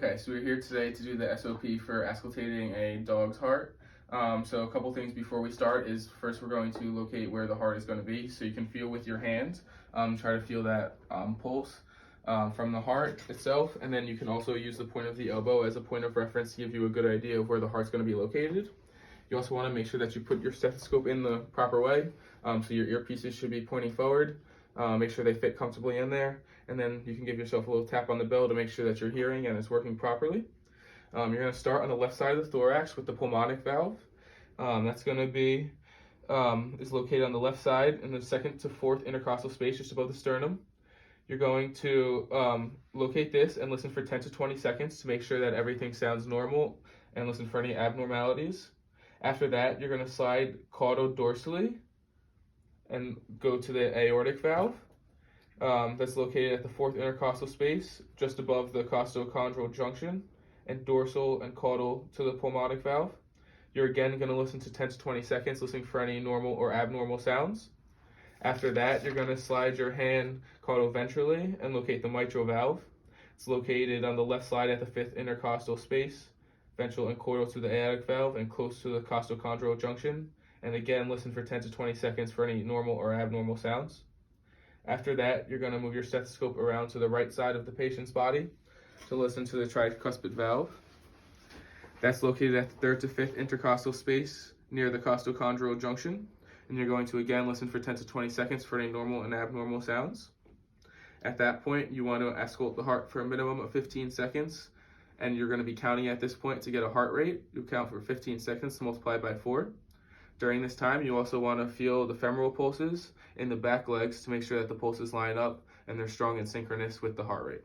Okay, so we're here today to do the SOP for auscultating a dog's heart. So a couple things before we start is first we're going to locate where the heart is going to be, so you can feel with your hands. Try to feel that pulse from the heart itself, and then you can also use the point of the elbow as a point of reference to give you a good idea of where the heart's going to be located. You also want to make sure that you put your stethoscope in the proper way, so your earpieces should be pointing forward. Make sure they fit comfortably in there, and then you can give yourself a little tap on the bell to make sure that you're hearing and it's working properly. You're going to start on the left side of the thorax with the pulmonic valve. That's going to be is located on the left side in the second to fourth intercostal space just above the sternum. You're going to locate this and listen for 10 to 20 seconds to make sure that everything sounds normal and listen for any abnormalities. After that, you're going to slide caudo-dorsally and go to the aortic valve. That's located at the fourth intercostal space, just above the costochondral junction, and dorsal and caudal to the pulmonic valve. You're again going to listen to 10 to 20 seconds, listening for any normal or abnormal sounds. After that, you're going to slide your hand caudo-ventrally and locate the mitral valve. It's located on the left side at the fifth intercostal space, ventral and caudal to the aortic valve, and close to the costochondral junction. And again, listen for 10 to 20 seconds for any normal or abnormal sounds. After that, you're going to move your stethoscope around to the right side of the patient's body to listen to the tricuspid valve. That's located at the third to fifth intercostal space near the costochondral junction. And you're going to again listen for 10 to 20 seconds for any normal and abnormal sounds. At that point, you want to auscultate the heart for a minimum of 15 seconds. And you're going to be counting at this point to get a heart rate. You count for 15 seconds to multiply by 4. During this time, you also want to feel the femoral pulses in the back legs to make sure that the pulses line up and they're strong and synchronous with the heart rate.